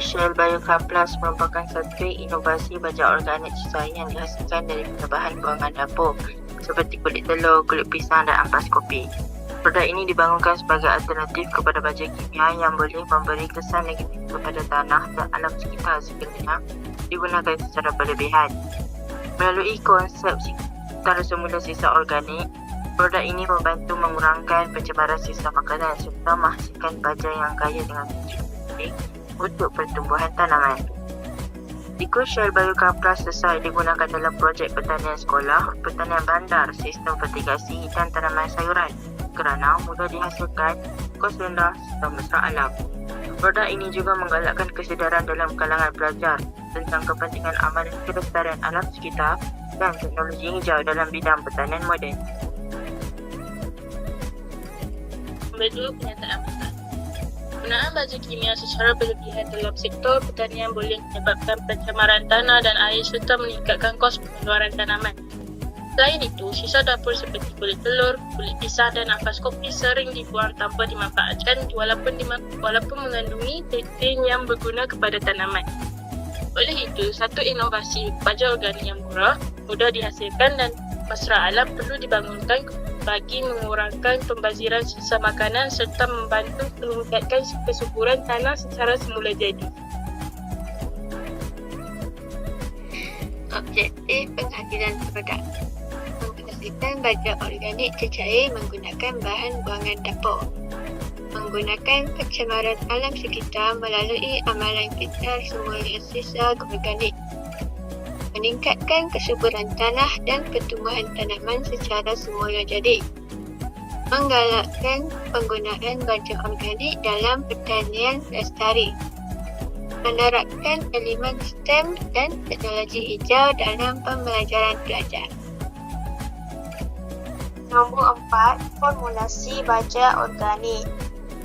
EcoShell Biocar Plus merupakan satu inovasi baja organik sisa yang dihasilkan dari bahan buangan dapur seperti kulit telur, kulit pisang dan ampas kopi. Produk ini dibangunkan sebagai alternatif kepada baja kimia yang boleh memberi kesan negatif kepada tanah dan alam sekitar sekiranya digunakan secara berlebihan. Melalui konsep sekitar semula sisa organik, produk ini membantu mengurangkan pencemaran sisa makanan serta menghasilkan baja yang kaya dengan nutrisi untuk pertumbuhan tanaman. EcoShell Biocar Plus selesai digunakan dalam projek pertanian sekolah, pertanian bandar, sistem fertigasi dan tanaman sayuran kerana mudah dihasilkan, kos rendah serta mesra alam. Produk ini juga menggalakkan kesedaran dalam kalangan pelajar tentang kepentingan amal kelestarian alam sekitar dan teknologi hijau dalam bidang pertanian moden. Nombor 2, penyataan besar. Penggunaan baja kimia secara berlebihan dalam sektor pertanian boleh menyebabkan pencemaran tanah dan air serta meningkatkan kos pengeluaran tanaman. Selain itu, sisa dapur seperti kulit telur, kulit pisang dan ampas kopi sering dibuang tanpa dimanfaatkan walaupun mengandungi protein yang berguna kepada tanaman. Oleh itu, satu inovasi baja organik yang murah, mudah dihasilkan dan mesra alam perlu dibangunkan bagi mengurangkan pembaziran sisa makanan serta membantu meningkatkan kesuburan tanah secara semula jadi. Objektif penghasilan produk. Menghasilkan baja organik cecair menggunakan bahan buangan dapur. Menggunakan pencemaran alam sekitar melalui amalan kita semula sisa organik. Meningkatkan kesuburan tanah dan pertumbuhan tanaman secara semula jadi. Menggalakkan penggunaan baja organik dalam pertanian lestari. Menerapkan elemen STEM dan teknologi hijau dalam pembelajaran pelajar. Nombor 4, formulasi baja organik.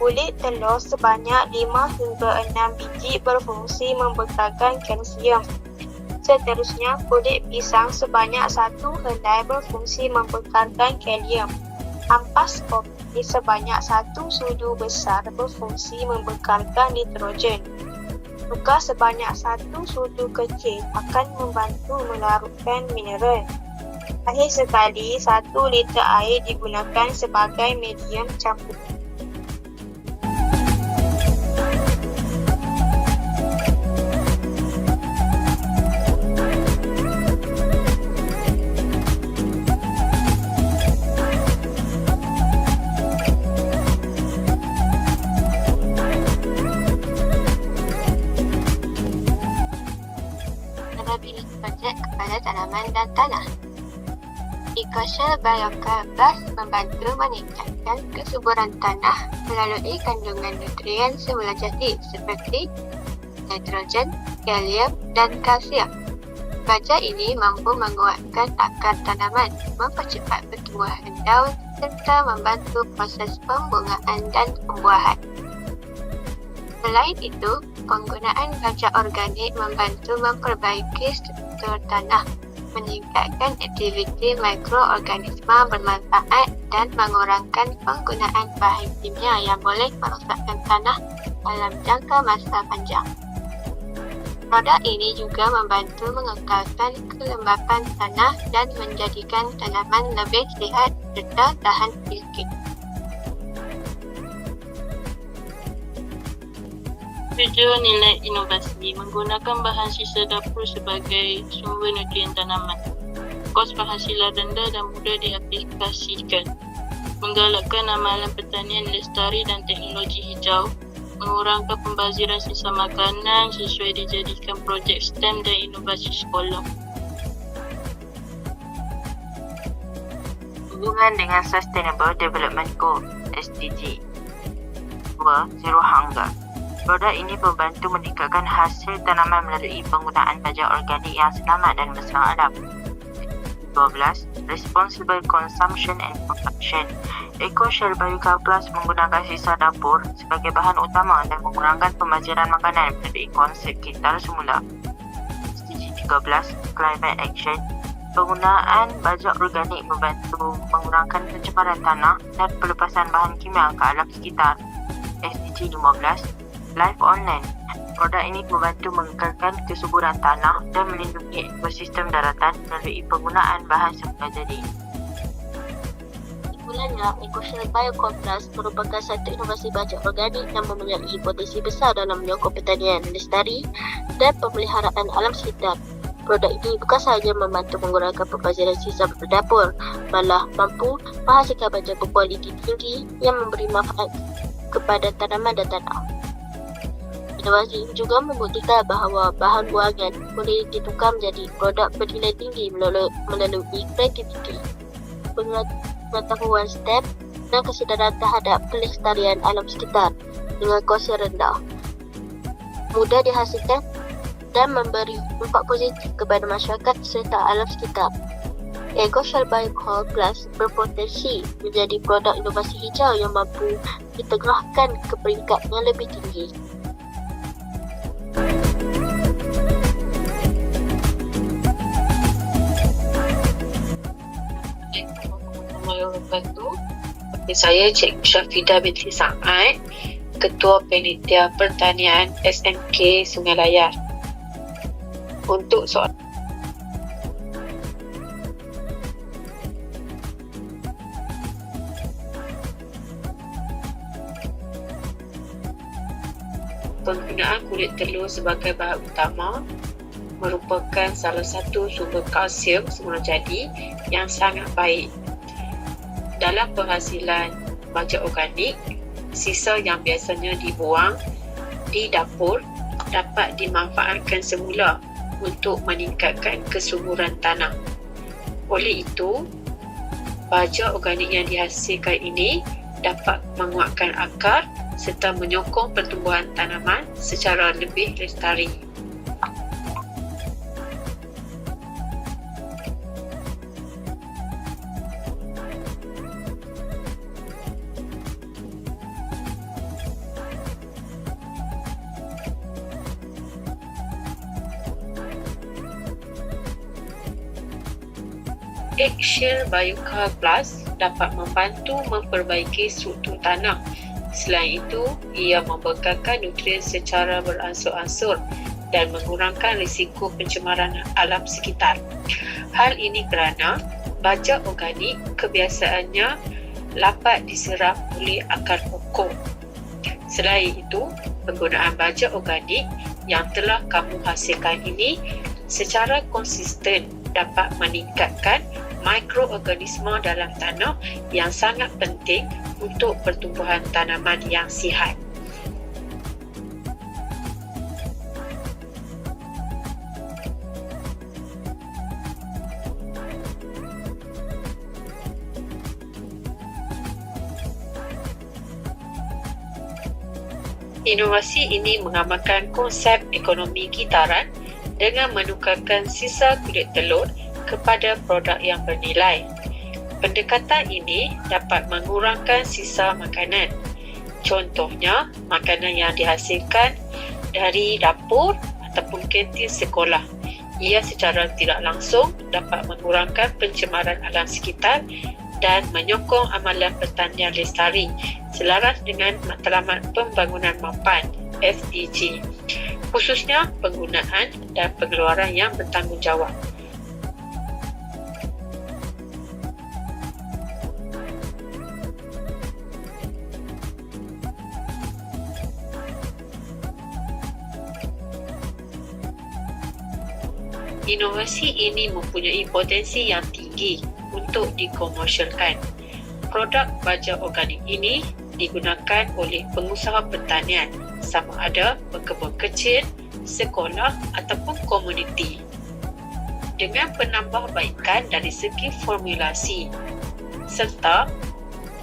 Kulit telur sebanyak 5 hingga 6 biji berfungsi membekalkan kalsium. Seterusnya, kulit pisang sebanyak 1 helai berfungsi membekalkan kalium. Ampas kopi sebanyak 1 sudu besar berfungsi membekalkan nitrogen. Cuka sebanyak 1 sudu kecil akan membantu melarutkan mineral. Akhir sekali, 1 liter air digunakan sebagai medium campur. Apabila projek kepada tanaman dan tanah. EcoShell Biocar Plus membantu meningkatkan kesuburan tanah melalui kandungan nutrien semula jadi seperti nitrogen, kalium dan kalsium. Baja ini mampu menguatkan akar tanaman, mempercepat pertumbuhan daun serta membantu proses pembungaan dan pembuahan. Selain itu, penggunaan baja organik membantu memperbaiki struktur tanah, meningkatkan aktiviti mikroorganisme bermanfaat dan mengurangkan penggunaan bahan kimia yang boleh merosakkan tanah dalam jangka masa panjang. Produk ini juga membantu mengekalkan kelembapan tanah dan menjadikan tanaman lebih sihat serta tahan penyakit. 7. Nilai inovasi. Menggunakan bahan sisa dapur sebagai sumber nutrien tanaman. Kos penghasilan rendah dan mudah diaplikasikan. Menggalakkan amalan pertanian lestari dan teknologi hijau. Mengurangkan pembaziran sisa makanan sesuai dijadikan projek STEM dan inovasi sekolah. Hubungan dengan Sustainable Development Goal (SDG) 2. Zero Hunger. Produk ini membantu meningkatkan hasil tanaman melalui penggunaan baja organik yang selamat dan mesra alam. 12. Responsible Consumption and Production. EcoShell Biocar Plus menggunakan sisa dapur sebagai bahan utama dan mengurangkan pembaziran makanan melalui konsep kitar semula. SDG 13. Climate Action. Penggunaan baja organik membantu mengurangkan pencemaran tanah dan pelepasan bahan kimia ke alam sekitar. SDG 15. Life on Land. Produk ini membantu mengekalkan kesuburan tanah dan melindungi ekosistem daratan melalui penggunaan bahan semula jadi. Kesimpulannya, EcoShare Biocore Plus merupakan satu inovasi baja organik yang mempunyai potensi besar dalam menyokong pertanian lestari dan pemeliharaan alam sekitar. Produk ini bukan sahaja membantu mengurangkan pembaziran sisa berdapur, malah mampu menghasilkan baja berkualiti tinggi yang memberi manfaat kepada tanaman dan tanah. Inovasi ini juga membuktikan bahawa bahan buangan boleh ditukar menjadi produk bernilai tinggi melalui kreativiti, pengetahuan STEM dan kesedaran terhadap pelestarian alam sekitar dengan kos yang rendah, mudah dihasilkan dan memberi dampak positif kepada masyarakat serta alam sekitar. EcoShare Biocore Plus berpotensi menjadi produk inovasi hijau yang mampu ditegrahkan ke peringkat yang lebih tinggi. Saya Cikgu Syafidah binti Saad, Ketua Panitia Pertanian SMK Sungai Layar. Untuk soalan penggunaan kulit telur sebagai bahan utama merupakan salah satu sumber kalsium semula jadi yang sangat baik. Dalam penghasilan baja organik, sisa yang biasanya dibuang di dapur dapat dimanfaatkan semula untuk meningkatkan kesuburan tanah. Oleh itu, baja organik yang dihasilkan ini dapat menguatkan akar serta menyokong pertumbuhan tanaman secara lebih lestari. EcoShare Biocore Plus dapat membantu memperbaiki struktur tanah. Selain itu, ia membekalkan nutrien secara beransur-ansur dan mengurangkan risiko pencemaran alam sekitar. Hal ini kerana baja organik kebiasaannya dapat diserap oleh akar pokok. Selain itu, penggunaan baja organik yang telah kamu hasilkan ini secara konsisten dapat meningkatkan mikroorganisma dalam tanah yang sangat penting untuk pertumbuhan tanaman yang sihat. Inovasi ini mengamalkan konsep ekonomi kitaran dengan menukarkan sisa kulit telur kepada produk yang bernilai. Pendekatan ini dapat mengurangkan sisa makanan. Contohnya, makanan yang dihasilkan dari dapur ataupun kantin sekolah. Ia secara tidak langsung dapat mengurangkan pencemaran alam sekitar dan menyokong amalan pertanian lestari selaras dengan matlamat pembangunan mapan SDG, khususnya penggunaan dan pengeluaran yang bertanggungjawab. Inovasi ini mempunyai potensi yang tinggi untuk dikomersialkan. Produk baja organik ini digunakan oleh pengusaha pertanian sama ada pekebun kecil, sekolah ataupun komuniti. Dengan penambahbaikan dari segi formulasi serta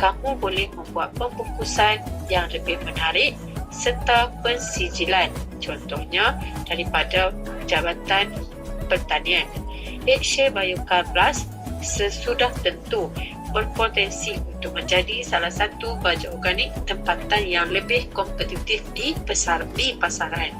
kamu boleh membuat pembungkusan yang lebih menarik serta pensijilan, contohnya daripada Jabatan Pertanian. EcoShare Biocore Plus sesudah tentu berpotensi untuk menjadi salah satu baja organik tempatan yang lebih kompetitif di pasaran.